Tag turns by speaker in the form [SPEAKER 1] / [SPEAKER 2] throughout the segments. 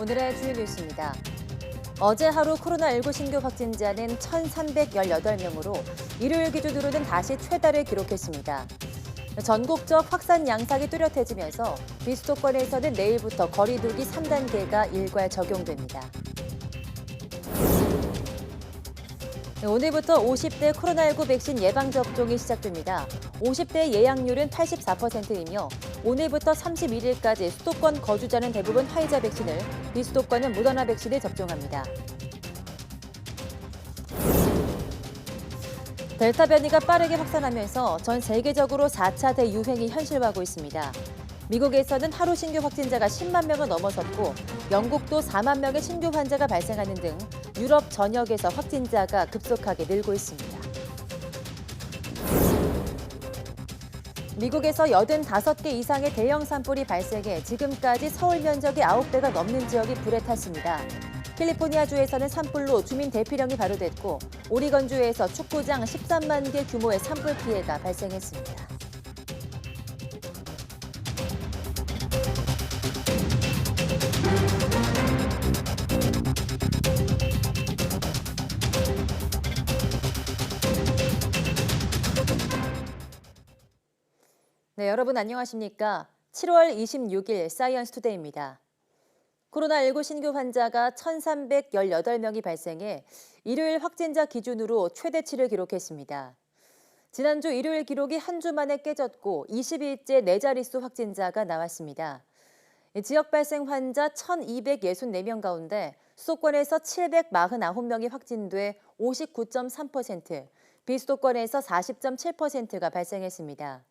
[SPEAKER 1] 오늘의 주요 뉴스입니다. 어제 하루 코로나19 신규 확진자는 1,318명으로 일요일 기준으로는 다시 최다를 기록했습니다. 전국적 확산 양상이 뚜렷해지면서 비수도권에서는 내일부터 거리 두기 3단계가 일괄 적용됩니다. 오늘부터 50대 코로나19 백신 예방접종이 시작됩니다. 50대 예약률은 84%이며 오늘부터 31일까지 수도권 거주자는 대부분 화이자 백신을, 비수도권은 모더나 백신을 접종합니다. 델타 변이가 빠르게 확산하면서 전 세계적으로 4차 대유행이 현실화하고 있습니다. 미국에서는 하루 신규 확진자가 10만 명을 넘어섰고 영국도 4만 명의 신규 환자가 발생하는 등 유럽 전역에서 확진자가 급속하게 늘고 있습니다. 미국에서 85개 이상의 대형 산불이 발생해 지금까지 서울 면적의 9배가 넘는 지역이 불에 탔습니다. 캘리포니아주에서는 산불로 주민 대피령이 발효됐고 오리건주에서 축구장 13만 개 규모의 산불 피해가 발생했습니다. 네, 여러분 안녕하십니까? 7월 26일 사이언스 투데이입니다. 코로나19 신규 환자가 1,318명이 발생해 일요일 확진자 기준으로 최대치를 기록했습니다. 지난주 일요일 기록이 한 주 만에 깨졌고 20일째 네 자릿수 확진자가 나왔습니다. 지역 발생 환자 1,264명 가운데 수도권에서 749명이 확진돼 59.3%, 비수도권에서 40.7%가 발생했습니다.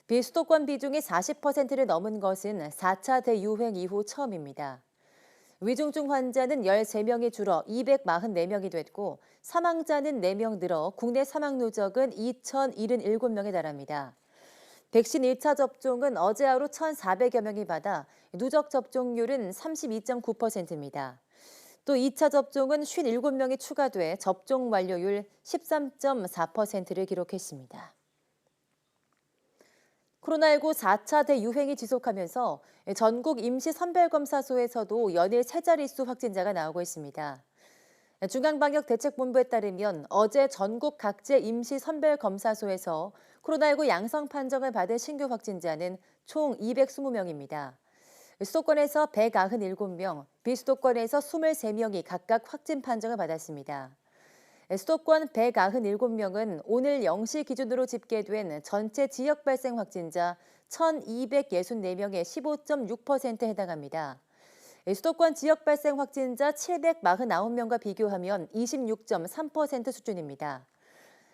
[SPEAKER 1] 비수도권 비중이 40%를 넘은 것은 4차 대유행 이후 처음입니다. 위중증 환자는 13명이 줄어 244명이 됐고 사망자는 4명 늘어 국내 사망 누적은 2,077명에 달합니다. 백신 1차 접종은 어제 하루 1,400여 명이 받아 누적 접종률은 32.9%입니다. 또 2차 접종은 57명이 추가돼 접종 완료율 13.4%를 기록했습니다. 코로나19 4차 대유행이 지속하면서 전국 임시선별검사소에서도 연일 세 자릿수 확진자가 나오고 있습니다. 중앙방역대책본부에 따르면 어제 전국 각지 임시선별검사소에서 코로나19 양성 판정을 받은 신규 확진자는 총 220명입니다. 수도권에서 197명, 비수도권에서 23명이 각각 확진 판정을 받았습니다. 수도권 197명은 오늘 0시 기준으로 집계된 전체 지역 발생 확진자 1,264명의 15.6%에 해당합니다. 수도권 지역 발생 확진자 749명과 비교하면 26.3% 수준입니다.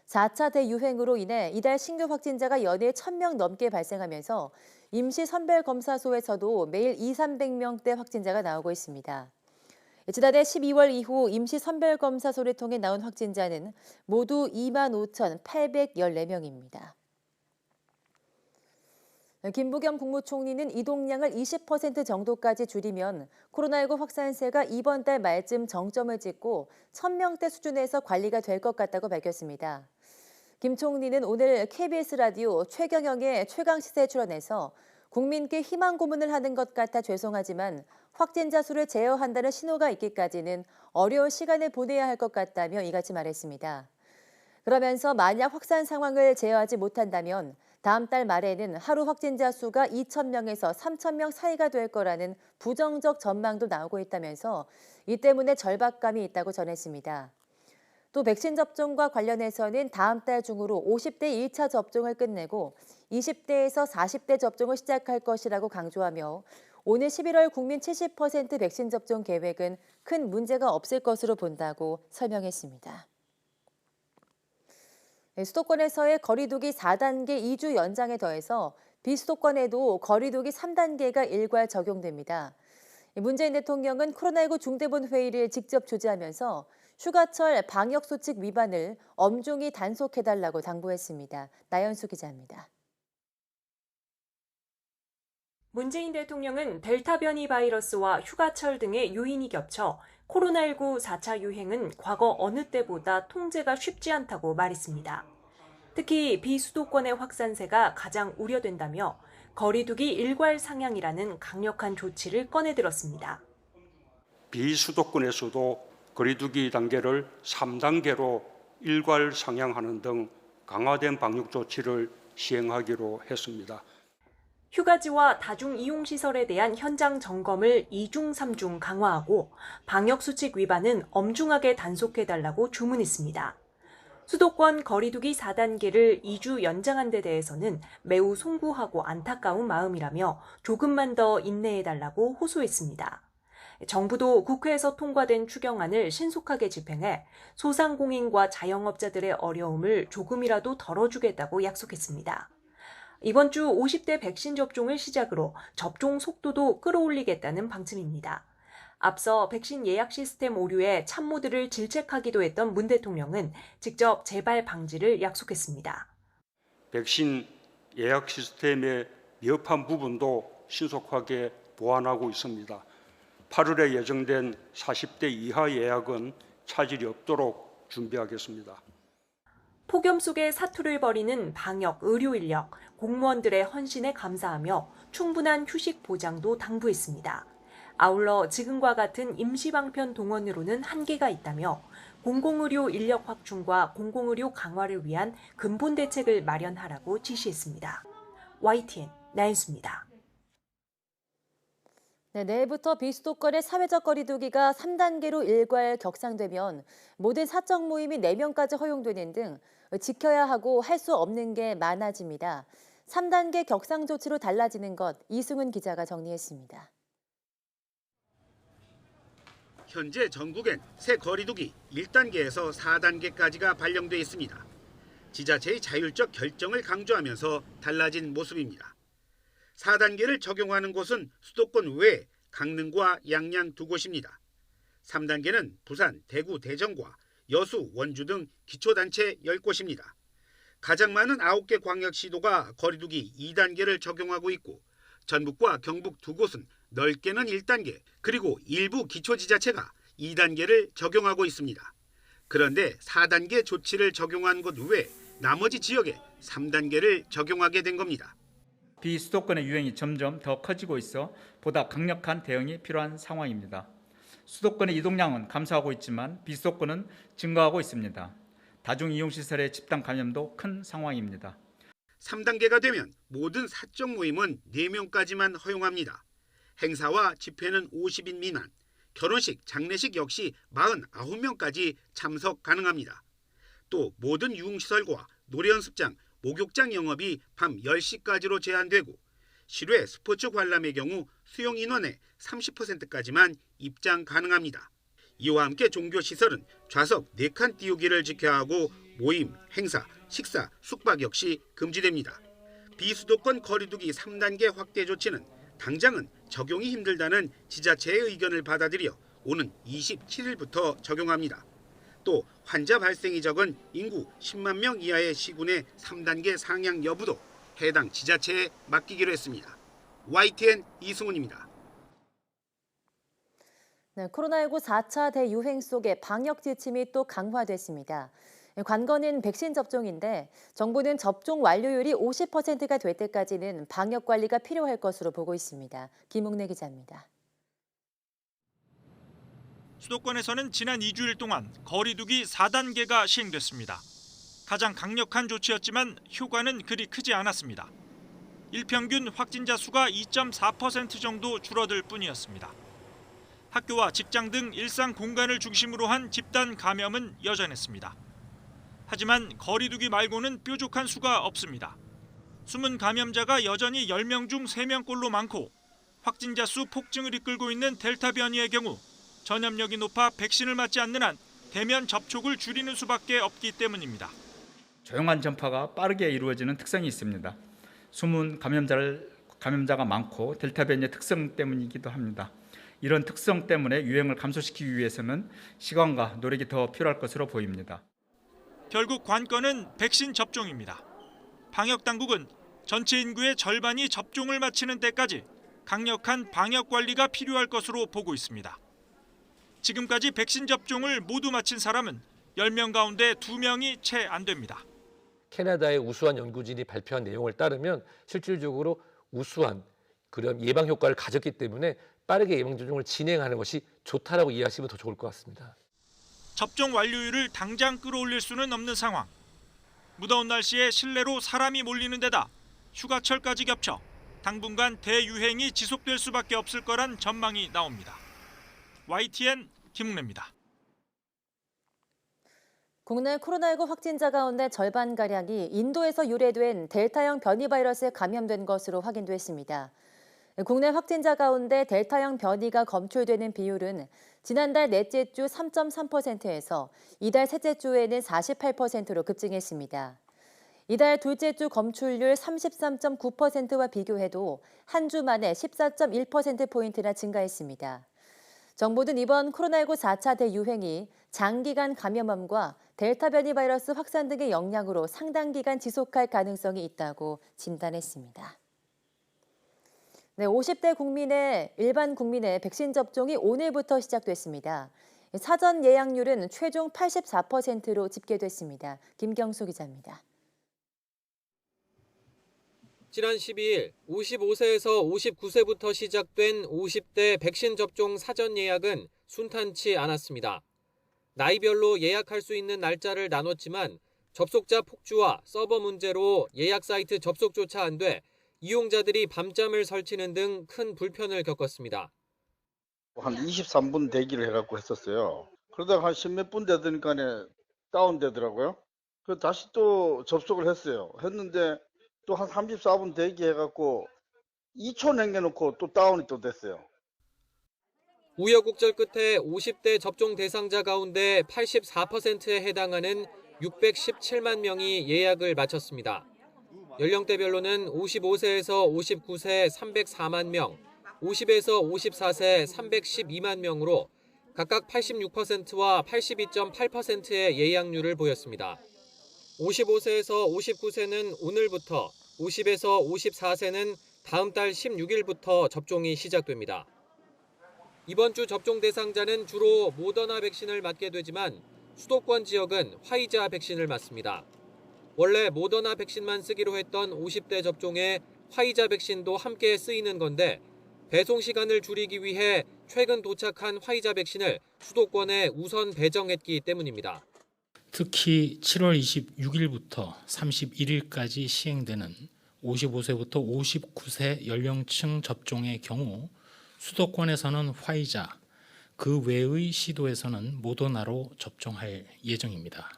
[SPEAKER 1] 4차 대유행으로 인해 이달 신규 확진자가 연일 1,000명 넘게 발생하면서 임시선별검사소에서도 매일 200~300명대 확진자가 나오고 있습니다. 지난해 12월 이후 임시선별검사소를 통해 나온 확진자는 모두 25,814명입니다. 김부겸 국무총리는 이동량을 20% 정도까지 줄이면 코로나19 확산세가 이번 달 말쯤 정점을 찍고 1,000명대 수준에서 관리가 될 것 같다고 밝혔습니다. 김 총리는 오늘 KBS 라디오 최경영의 최강시사에 출연해서 국민께 희망 고문을 하는 것 같아 죄송하지만 확진자 수를 제어한다는 신호가 있기까지는 어려운 시간을 보내야 할 것 같다며 이같이 말했습니다. 그러면서 만약 확산 상황을 제어하지 못한다면 다음 달 말에는 하루 확진자 수가 2,000명에서 3,000명 사이가 될 거라는 부정적 전망도 나오고 있다면서 이 때문에 절박감이 있다고 전했습니다. 또 백신 접종과 관련해서는 다음 달 중으로 50대 1차 접종을 끝내고 20대에서 40대 접종을 시작할 것이라고 강조하며 오늘 11월 국민 70% 백신 접종 계획은 큰 문제가 없을 것으로 본다고 설명했습니다. 수도권에서의 거리두기 4단계 2주 연장에 더해서 비수도권에도 거리두기 3단계가 일괄 적용됩니다. 문재인 대통령은 코로나19 중대본 회의를 직접 주재하면서 휴가철 방역수칙 위반을 엄중히 단속해달라고 당부했습니다. 나연수 기자입니다.
[SPEAKER 2] 문재인 대통령은 델타 변이 바이러스와 휴가철 등의 요인이 겹쳐 코로나19 4차 유행은 과거 어느 때보다 통제가 쉽지 않다고 말했습니다. 특히 비수도권의 확산세가 가장 우려된다며 거리두기 일괄 상향이라는 강력한 조치를 꺼내들었습니다.
[SPEAKER 3] 비수도권에서도 거리두기 단계를 3단계로 일괄 상향하는 등 강화된 방역 조치를 시행하기로 했습니다.
[SPEAKER 2] 휴가지와 다중이용시설에 대한 현장 점검을 2중, 3중 강화하고 방역수칙 위반은 엄중하게 단속해달라고 주문했습니다. 수도권 거리두기 4단계를 2주 연장한 데 대해서는 매우 송구하고 안타까운 마음이라며 조금만 더 인내해달라고 호소했습니다. 정부도 국회에서 통과된 추경안을 신속하게 집행해 소상공인과 자영업자들의 어려움을 조금이라도 덜어주겠다고 약속했습니다. 이번 주 50대 백신 접종을 시작으로 접종 속도도 끌어올리겠다는 방침입니다. 앞서 백신 예약 시스템 오류에 참모들을 질책하기도 했던 문 대통령은 직접 재발 방지를 약속했습니다.
[SPEAKER 3] 백신 예약 시스템의 미흡한 부분도 신속하게 보완하고 있습니다. 8월에 예정된 40대 이하 예약은 차질이 없도록 준비하겠습니다.
[SPEAKER 2] 폭염 속에 사투를 벌이는 방역, 의료 인력, 공무원들의 헌신에 감사하며 충분한 휴식 보장도 당부했습니다. 아울러 지금과 같은 임시방편 동원으로는 한계가 있다며 공공의료 인력 확충과 공공의료 강화를 위한 근본 대책을 마련하라고 지시했습니다. YTN 나연수입니다.
[SPEAKER 1] 네, 내일부터 비수도권의 사회적 거리두기가 3단계로 일괄 격상되면 모든 사적 모임이 4명까지 허용되는 등 지켜야 하고 할 수 없는 게 많아집니다. 3단계 격상 조치로 달라지는 것, 이승훈 기자가 정리했습니다.
[SPEAKER 4] 현재 전국엔 새 거리두기 1단계에서 4단계까지가 발령돼 있습니다. 지자체의 자율적 결정을 강조하면서 달라진 모습입니다. 4단계를 적용하는 곳은 수도권 외 강릉과 양양 2곳입니다. 3단계는 부산, 대구, 대전과 여수, 원주 등 기초단체 10곳입니다. 가장 많은 9개 광역시도가 거리두기 2단계를 적용하고 있고 전북과 경북 2곳은 넓게는 1단계 그리고 일부 기초지자체가 2단계를 적용하고 있습니다. 그런데 4단계 조치를 적용한 곳 외 나머지 지역에 3단계를 적용하게 된 겁니다.
[SPEAKER 5] 비수도권의 유행이 점점 더 커지고 있어 보다 강력한 대응이 필요한 상황입니다. 수도권의 이동량은 감소하고 있지만 비수도권은 증가하고 있습니다. 다중이용시설의 집단 감염도 큰 상황입니다.
[SPEAKER 4] 3단계가 되면 모든 사적 모임은 4명까지만 허용합니다. 행사와 집회는 50인 미만, 결혼식, 장례식 역시 49명까지 참석 가능합니다. 또 모든 유흥시설과 노래연습장, 목욕장 영업이 밤 10시까지로 제한되고 실외 스포츠 관람의 경우 수용 인원의 30%까지만 입장 가능합니다. 이와 함께 종교시설은 좌석 4칸 띄우기를 지켜야 하고 모임, 행사, 식사, 숙박 역시 금지됩니다. 비수도권 거리두기 3단계 확대 조치는 당장은 적용이 힘들다는 지자체의 의견을 받아들여 오는 27일부터 적용합니다. 또 환자 발생이 적은 인구 10만 명 이하의 시군의 3단계 상향 여부도 해당 지자체에 맡기기로 했습니다. YTN 이승훈입니다.
[SPEAKER 1] 네, 코로나19 4차 대유행 속에 방역 지침이 또 강화됐습니다. 관건은 백신 접종인데 정부는 접종 완료율이 50%가 될 때까지는 방역 관리가 필요할 것으로 보고 있습니다. 김웅래 기자입니다.
[SPEAKER 6] 수도권에서는 지난 2주일 동안 거리두기 4단계가 시행됐습니다. 가장 강력한 조치였지만 효과는 그리 크지 않았습니다. 일평균 확진자 수가 2.4% 정도 줄어들 뿐이었습니다. 학교와 직장 등 일상 공간을 중심으로 한 집단 감염은 여전했습니다. 하지만 거리두기 말고는 뾰족한 수가 없습니다. 숨은 감염자가 여전히 10명 중 3명꼴로 많고 확진자 수 폭증을 이끌고 있는 델타 변이의 경우 전염력이 높아 백신을 맞지 않는 한 대면 접촉을 줄이는 수밖에 없기 때문입니다.
[SPEAKER 5] 조용한 전파가 빠르게 이루어지는 특성이 있습니다. 숨은 감염자가 많고 델타 변이의 특성 때문이기도 합니다. 이런 특성 때문에 유행을 감소시키기 위해서는 시간과 노력이 더 필요할 것으로 보입니다.
[SPEAKER 6] 결국 관건은 백신 접종입니다. 방역 당국은 전체 인구의 절반이 접종을 마치는 때까지 강력한 방역 관리가 필요할 것으로 보고 있습니다. 지금까지 백신 접종을 모두 마친 사람은 10명 가운데 2명이 채 안 됩니다.
[SPEAKER 7] 캐나다의 우수한 연구진이 발표한 내용을 따르면 실질적으로 우수한 그런 예방 효과를 가졌기 때문에 빠르게 예방 접종을 진행하는 것이 좋다라고 이해하시면 더 좋을 것 같습니다.
[SPEAKER 6] 접종 완료율을 당장 끌어올릴 수는 없는 상황. 무더운 날씨에 실내로 사람이 몰리는 데다 휴가철까지 겹쳐 당분간 대유행이 지속될 수밖에 없을 거란 전망이 나옵니다. YTN 김웅래입니다.
[SPEAKER 1] 국내 코로나19 확진자 가운데 절반가량이 인도에서 유래된 델타형 변이 바이러스에 감염된 것으로 확인됐습니다. 국내 확진자 가운데 델타형 변이가 검출되는 비율은 지난달 넷째 주 3.3%에서 이달 셋째 주에는 48%로 급증했습니다. 이달 둘째 주 검출률 33.9%와 비교해도 한 주 만에 14.1%포인트나 증가했습니다. 정부는 이번 코로나19 4차 대유행이 장기간 감염암과 델타 변이 바이러스 확산 등의 영향으로 상당 기간 지속할 가능성이 있다고 진단했습니다. 네, 50대 일반 국민의 백신 접종이 오늘부터 시작됐습니다. 사전 예약률은 최종 84%로 집계됐습니다. 김경수 기자입니다.
[SPEAKER 8] 지난 12일 55세에서 59세부터 시작된 50대 백신 접종 사전 예약은 순탄치 않았습니다. 나이별로 예약할 수 있는 날짜를 나눴지만 접속자 폭주와 서버 문제로 예약 사이트 접속조차 안 돼 이용자들이 밤잠을 설치는 등 큰 불편을 겪었습니다.
[SPEAKER 9] 한 23분 대기를 해갖고 했었어요. 그러다가 한 10몇 분 되니까 다운되더라고요. 그래서 다시 또 접속을 했어요. 했는데 또 한 34분 대기해갖고 2초 남겨놓고 또 다운이 또 됐어요.
[SPEAKER 8] 우여곡절 끝에 50대 접종 대상자 가운데 84%에 해당하는 617만 명이 예약을 마쳤습니다. 연령대별로는 55세에서 59세 304만 명, 50에서 54세 312만 명으로 각각 86%와 82.8%의 예약률을 보였습니다. 55세에서 59세는 오늘부터, 50에서 54세는 다음 달 16일부터 접종이 시작됩니다. 이번 주 접종 대상자는 주로 모더나 백신을 맞게 되지만 수도권 지역은 화이자 백신을 맞습니다. 원래 모더나 백신만 쓰기로 했던 50대 접종에 화이자 백신도 함께 쓰이는 건데 배송 시간을 줄이기 위해 최근 도착한 화이자 백신을 수도권에 우선 배정했기 때문입니다.
[SPEAKER 10] 특히 7월 26일부터 31일까지 시행되는 55세부터 59세 연령층 접종의 경우 수도권에서는 화이자, 그 외의 시도에서는 모더나로 접종할 예정입니다.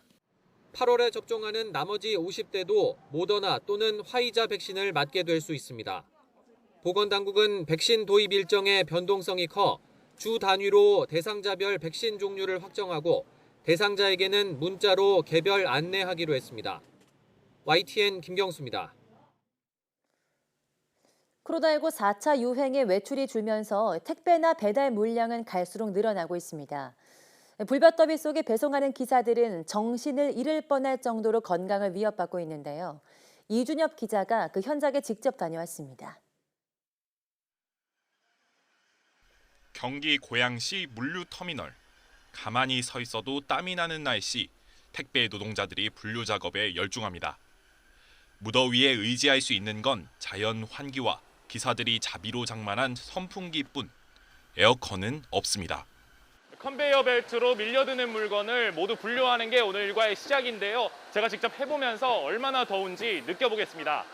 [SPEAKER 8] 8월에 접종하는 나머지 50대도 모더나 또는 화이자 백신을 맞게 될 수 있습니다. 보건당국은 백신 도입 일정의 변동성이 커 주 단위로 대상자별 백신 종류를 확정하고 대상자에게는 문자로 개별 안내하기로 했습니다. YTN 김경수입니다.
[SPEAKER 1] 코로나19 4차 유행의 외출이 줄면서 택배나 배달 물량은 갈수록 늘어나고 있습니다. 불볕더위 속에 배송하는 기사들은 정신을 잃을 뻔할 정도로 건강을 위협받고 있는데요. 이준엽 기자가 그 현장에 직접 다녀왔습니다.
[SPEAKER 11] 경기 고양시 물류터미널. 가만히 서 있어도 땀이 나는 날씨, 택배 노동자들이 분류 작업에 열중합니다. 무더위에 의지할 수 있는 건 자연 환기와 기사들이 자비로 장만한 선풍기뿐. 에어컨은 없습니다.
[SPEAKER 12] 컨베이어 벨트로 밀려드는 물건을 모두 분류하는 게 오늘 일과의 시작인데요. 제가 직접 해보면서 얼마나 더운지 느껴보겠습니다.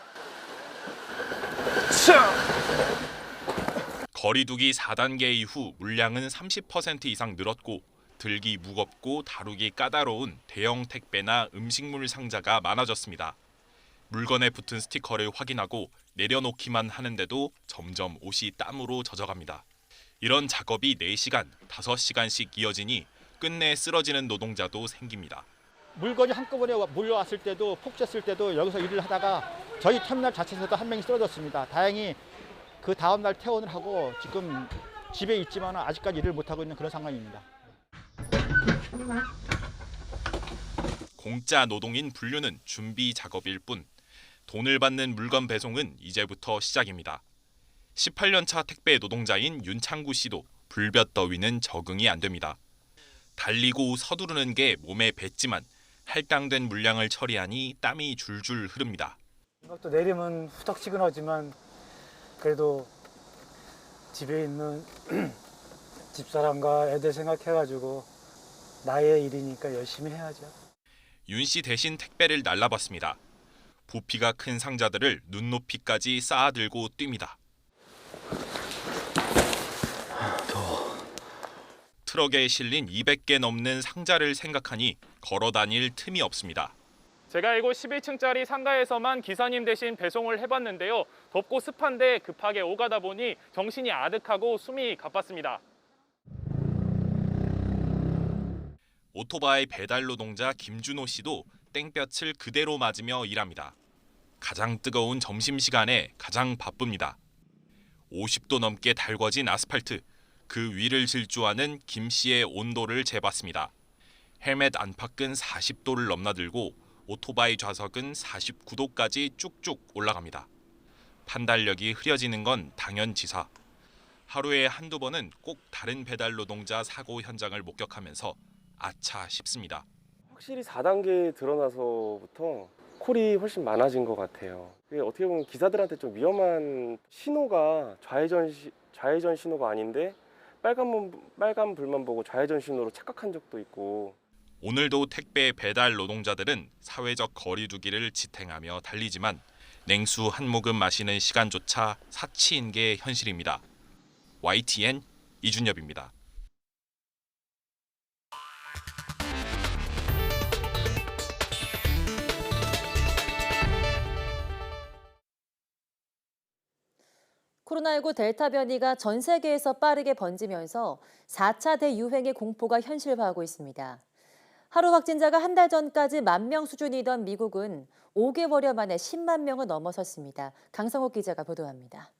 [SPEAKER 11] 거리두기 4단계 이후 물량은 30% 이상 늘었고 들기 무겁고 다루기 까다로운 대형 택배나 음식물 상자가 많아졌습니다. 물건에 붙은 스티커를 확인하고 내려놓기만 하는데도 점점 옷이 땀으로 젖어갑니다. 이런 작업이 4시간, 5시간씩 이어지니 끝내 쓰러지는 노동자도 생깁니다.
[SPEAKER 13] 물건이 한꺼번에 몰려왔을 때도 폭주했을 때도 여기서 일을 하다가 저희 터미널 자체에서도 한 명이 쓰러졌습니다. 다행히 그 다음 날 퇴원을 하고 지금 집에 있지만 아직까지 일을 못하고 있는 그런 상황입니다.
[SPEAKER 11] 공짜 노동인 분류는 준비 작업일 뿐 돈을 받는 물건 배송은 이제부터 시작입니다. 18년차 택배 노동자인 윤창구 씨도 불볕더위는 적응이 안 됩니다. 달리고 서두르는 게 몸에 뱄지만 할당된 물량을 처리하니 땀이 줄줄 흐릅니다.
[SPEAKER 14] 이것도 내리면 후덕지근하지만 그래도 집에 있는 집사람과 애들 생각해가지고 나의 일이니까 열심히 해야죠.
[SPEAKER 11] 윤 씨 대신 택배를 날라봤습니다. 부피가 큰 상자들을 눈높이까지 쌓아들고 뜁니다. 트럭에 실린 200개 넘는 상자를 생각하니 걸어 다닐 틈이 없습니다.
[SPEAKER 12] 제가 이곳 11층짜리 상가에서만 기사님 대신 배송을 해봤는데요. 덥고 습한데 급하게 오가다 보니 정신이 아득하고 숨이 가빴습니다.
[SPEAKER 11] 오토바이 배달 노동자 김준호 씨도 땡볕을 그대로 맞으며 일합니다. 가장 뜨거운 점심시간에 가장 바쁩니다. 50도 넘게 달궈진 아스팔트, 그 위를 질주하는 김 씨의 온도를 재봤습니다. 헬멧 안팎은 40도를 넘나들고 오토바이 좌석은 49도까지 쭉쭉 올라갑니다. 판단력이 흐려지는 건 당연지사. 하루에 한두 번은 꼭 다른 배달 노동자 사고 현장을 목격하면서 아차 싶습니다.
[SPEAKER 15] 확실히 4단계 드러나서부터 콜이 훨씬 많아진 것 같아요. 그게 어떻게 보면 기사들한테 좀 위험한 신호가 좌회전 신호가 아닌데 빨간 불만 보고 좌회전 신호로 착각한 적도 있고.
[SPEAKER 11] 오늘도 택배 배달 노동자들은 사회적 거리 두기를 지탱하며 달리지만 냉수 한 모금 마시는 시간조차 사치인 게 현실입니다. YTN 이준엽입니다.
[SPEAKER 1] 코로나19 델타 변이가 전 세계에서 빠르게 번지면서 4차 대유행의 공포가 현실화하고 있습니다. 하루 확진자가 한 달 전까지 10,000명 수준이던 미국은 5개월여 만에 10만 명을 넘어섰습니다. 강성욱 기자가 보도합니다.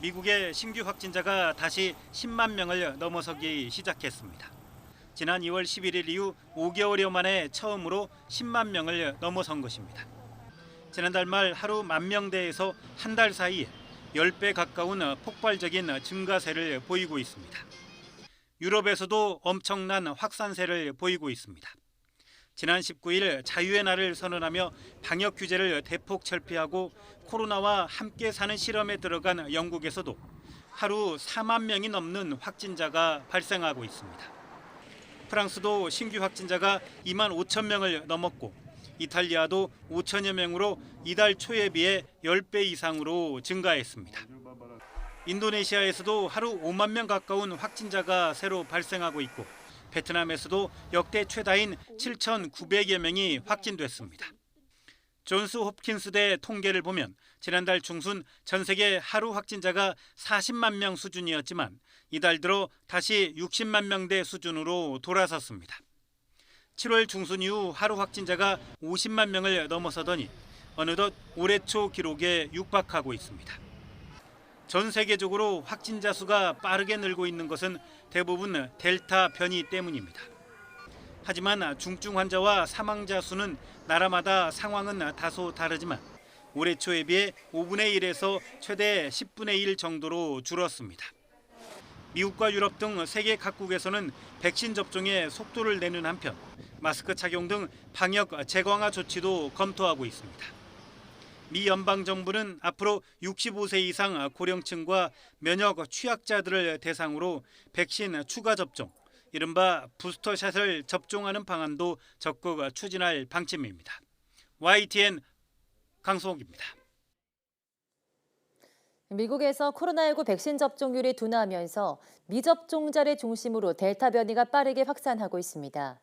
[SPEAKER 16] 미국의 신규 확진자가 다시 10만 명을 넘어서기 시작했습니다. 지난 2월 11일 이후 5개월여 만에 처음으로 10만 명을 넘어선 것입니다. 지난달 말 하루 10,000명대에서 한 달 사이에 10배 가까운 폭발적인 증가세를 보이고 있습니다. 유럽에서도 엄청난 확산세를 보이고 있습니다. 지난 19일 자유의 날을 선언하며 방역 규제를 대폭 철폐하고 코로나와 함께 사는 실험에 들어간 영국에서도 하루 4만 명이 넘는 확진자가 발생하고 있습니다. 프랑스도 신규 확진자가 25,000명을 넘었고 이탈리아도 5천여 명으로 이달 초에 비해 10배 이상으로 증가했습니다. 인도네시아에서도 하루 5만 명 가까운 확진자가 새로 발생하고 있고 베트남에서도 역대 최다인 7,900여 명이 확진됐습니다. 존스 홉킨스대 통계를 보면 지난달 중순 전 세계 하루 확진자가 40만 명 수준이었지만 이달 들어 다시 60만 명대 수준으로 돌아섰습니다. 7월 중순 이후 하루 확진자가 50만 명을 넘어서더니 어느덧 올해 초 기록에 육박하고 있습니다. 전 세계적으로 확진자 수가 빠르게 늘고 있는 것은 대부분 델타 변이 때문입니다. 하지만 중증 환자와 사망자 수는 나라마다 상황은 다소 다르지만 올해 초에 비해 5분의 1에서 최대 10분의 1 정도로 줄었습니다. 미국과 유럽 등 세계 각국에서는 백신 접종에 속도를 내는 한편 마스크 착용 등 방역 재강화 조치도 검토하고 있습니다. 미 연방정부는 앞으로 65세 이상 고령층과 면역 취약자들을 대상으로 백신 추가 접종, 이른바 부스터샷을 접종하는 방안도 적극 추진할 방침입니다. YTN 강성욱입니다.
[SPEAKER 1] 미국에서 코로나19 백신 접종률이 둔화하면서 미접종자를 중심으로 델타 변이가 빠르게 확산하고 있습니다.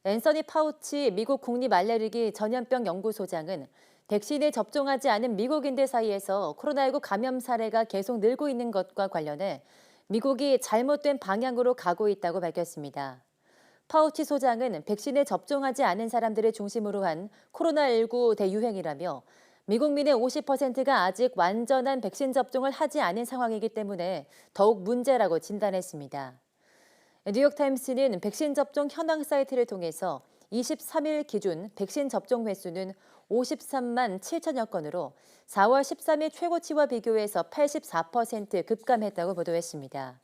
[SPEAKER 1] 앤서니 파우치 미국 국립알레르기 전염병 연구소장은 백신에 접종하지 않은 미국인들 사이에서 코로나19 감염 사례가 계속 늘고 있는 것과 관련해 미국이 잘못된 방향으로 가고 있다고 밝혔습니다. 파우치 소장은 백신에 접종하지 않은 사람들을 중심으로 한 코로나19 대유행이라며 미국민의 50%가 아직 완전한 백신 접종을 하지 않은 상황이기 때문에 더욱 문제라고 진단했습니다. 뉴욕타임스는 백신 접종 현황 사이트를 통해서 23일 기준 백신 접종 횟수는 53만 7천여 건으로 4월 13일 최고치와 비교해서 84% 급감했다고 보도했습니다.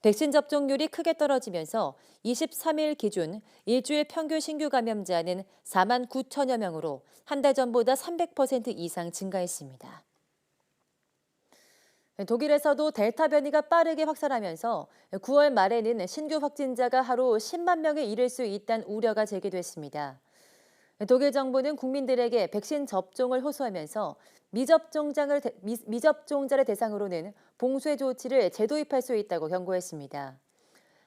[SPEAKER 1] 백신 접종률이 크게 떨어지면서 23일 기준 일주일 평균 신규 감염자는 4만 9천여 명으로 한 달 전보다 300% 이상 증가했습니다. 독일에서도 델타 변이가 빠르게 확산하면서 9월 말에는 신규 확진자가 하루 10만 명에 이를 수 있다는 우려가 제기됐습니다. 독일 정부는 국민들에게 백신 접종을 호소하면서 미접종자를 대상으로는 봉쇄 조치를 재도입할 수 있다고 경고했습니다.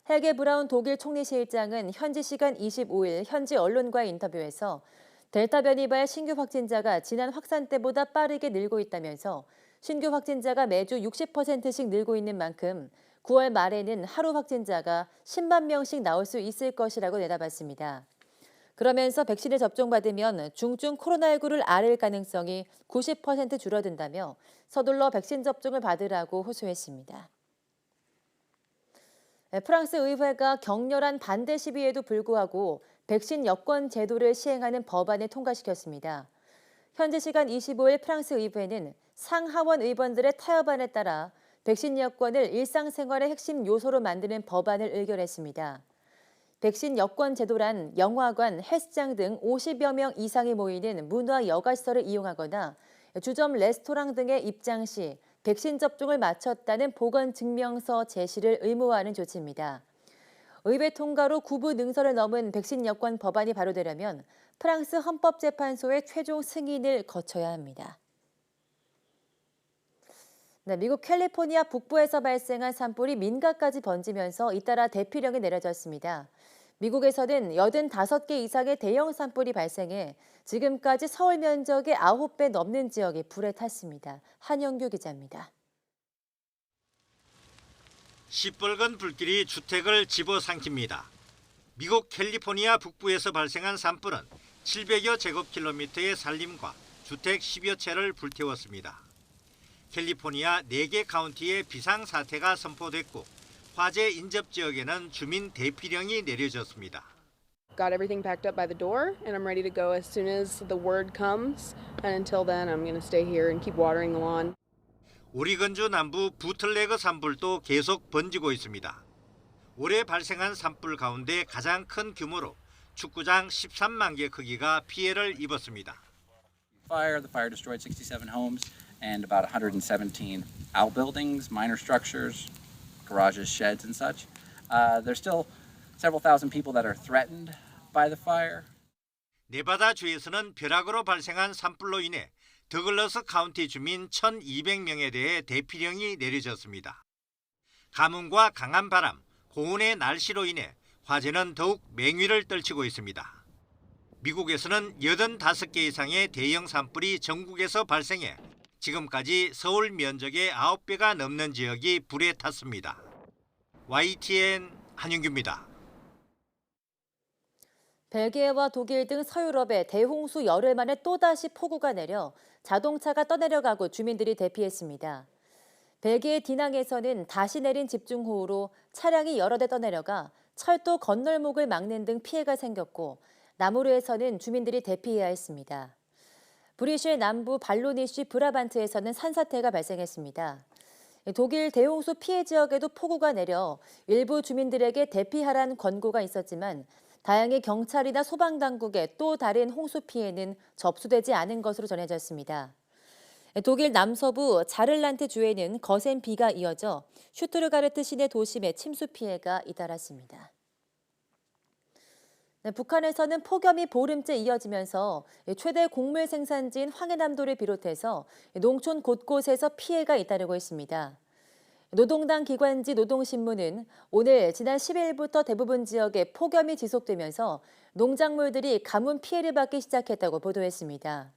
[SPEAKER 1] 헬게 브라운 독일 총리실장은 현지 시간 25일 현지 언론과의 인터뷰에서 델타 변이바의 신규 확진자가 지난 확산 때보다 빠르게 늘고 있다면서 신규 확진자가 매주 60%씩 늘고 있는 만큼 9월 말에는 하루 확진자가 10만 명씩 나올 수 있을 것이라고 내다봤습니다. 그러면서 백신을 접종받으면 중증 코로나19를 앓을 가능성이 90% 줄어든다며 서둘러 백신 접종을 받으라고 호소했습니다. 프랑스 의회가 격렬한 반대 시위에도 불구하고 백신 여권 제도를 시행하는 법안을 통과시켰습니다. 현지 시간 25일 프랑스 의회는 상하원 의원들의 타협안에 따라 백신 여권을 일상생활의 핵심 요소로 만드는 법안을 의결했습니다. 백신 여권 제도란 영화관, 헬스장 등 50여 명 이상이 모이는 문화 여가시설을 이용하거나 주점, 레스토랑 등의 입장 시 백신 접종을 마쳤다는 보건증명서 제시를 의무화하는 조치입니다. 의회 통과로 구부 능선을 넘은 백신 여권 법안이 발효되려면 프랑스 헌법재판소의 최종 승인을 거쳐야 합니다. 미국 캘리포니아 북부에서 발생한 산불이 민가까지 번지면서 잇따라 대피령이 내려졌습니다. 미국에서는 85개 이상의 대형 산불이 발생해 지금까지 서울 면적의 9배 넘는 지역이 불에 탔습니다. 한영규 기자입니다.
[SPEAKER 16] 시뻘건 불길이 주택을 집어삼킵니다. 미국 캘리포니아 북부에서 발생한 산불은 700여 제곱킬로미터의 산림과 주택 10여 채를 불태웠습니다. 캘리포니아 4개 카운티에 비상사태가 선포됐고 화재 인접 지역에는 주민 대피령이 내려졌습니다.
[SPEAKER 17] Got everything packed up by the door and I'm ready to go as soon as the word comes. And until then I'm going to stay here and keep watering the lawn.
[SPEAKER 16] 오리건주 남부 부틀레그 산불도 계속 번지고 있습니다. 올해 발생한 산불 가운데 가장 큰 규모로 축구장 13만 개 크기가 피해를 입었습니다.
[SPEAKER 18] The fire destroyed 67 homes and about 117 outbuildings, minor structures, garages, sheds and such. There's still several thousand people that are threatened by the fire.
[SPEAKER 16] 네바다주에서는 벼락으로 발생한 산불로 인해 더글러스 카운티 주민 1,200명에 대해 대피령이 내려졌습니다. 가뭄과 강한 바람, 고온의 날씨로 인해 화재는 더욱 맹위를 떨치고 있습니다. 미국에서는 85개 이상의 대형 산불이 전국에서 발생해 지금까지 서울 면적의 9배가 넘는 지역이 불에 탔습니다. YTN 한윤규입니다.
[SPEAKER 1] 벨기에와 독일 등 서유럽에 대홍수 열흘 만에 또다시 폭우가 내려 자동차가 떠내려가고 주민들이 대피했습니다. 벨기에 디낭에서는 다시 내린 집중호우로 차량이 여러 대 떠내려가 철도 건널목을 막는 등 피해가 생겼고 나무르에서는 주민들이 대피해야 했습니다. 브리셀 남부 발로니쉬 브라반트에서는 산사태가 발생했습니다. 독일 대홍수 피해 지역에도 폭우가 내려 일부 주민들에게 대피하라는 권고가 있었지만 다행히 경찰이나 소방당국의 또 다른 홍수 피해는 접수되지 않은 것으로 전해졌습니다. 독일 남서부 자를란트 주에는 거센 비가 이어져 슈투르가르트 시내 도심에 침수 피해가 잇따랐습니다. 북한에서는 폭염이 보름째 이어지면서 최대 곡물 생산지인 황해남도를 비롯해서 농촌 곳곳에서 피해가 잇따르고 있습니다. 노동당 기관지 노동신문은 오늘 지난 10일부터 대부분 지역에 폭염이 지속되면서 농작물들이 가뭄 피해를 받기 시작했다고 보도했습니다.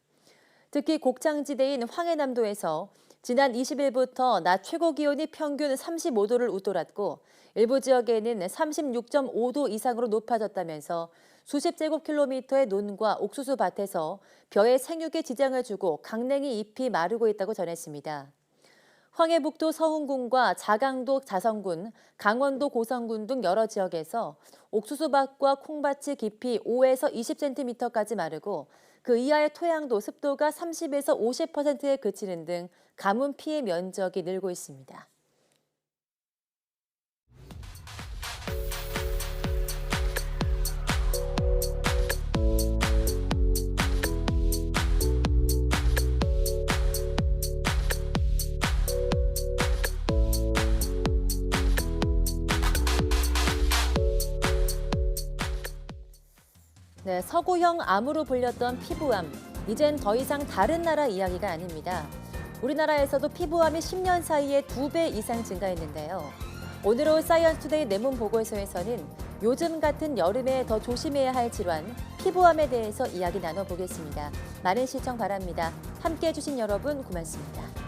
[SPEAKER 1] 특히 곡창지대인 황해남도에서 지난 20일부터 낮 최고 기온이 평균 35도를 웃돌았고 일부 지역에는 36.5도 이상으로 높아졌다면서 수십 제곱킬로미터의 논과 옥수수 밭에서 벼에 생육에 지장을 주고 강냉이 잎이 마르고 있다고 전했습니다. 황해북도 서훈군과 자강도 자성군, 강원도 고성군 등 여러 지역에서 옥수수밭과 콩밭이 깊이 5에서 20cm까지 마르고 그 이하의 토양도 습도가 30에서 50%에 그치는 등 가뭄 피해 면적이 늘고 있습니다. 네, 서구형 암으로 불렸던 피부암. 이젠 더 이상 다른 나라 이야기가 아닙니다. 우리나라에서도 피부암이 10년 사이에 2배 이상 증가했는데요. 오늘 오후 사이언스투데이 내문 보고서에서는 요즘 같은 여름에 더 조심해야 할 질환, 피부암에 대해서 이야기 나눠보겠습니다. 많은 시청 바랍니다. 함께해 주신 여러분 고맙습니다.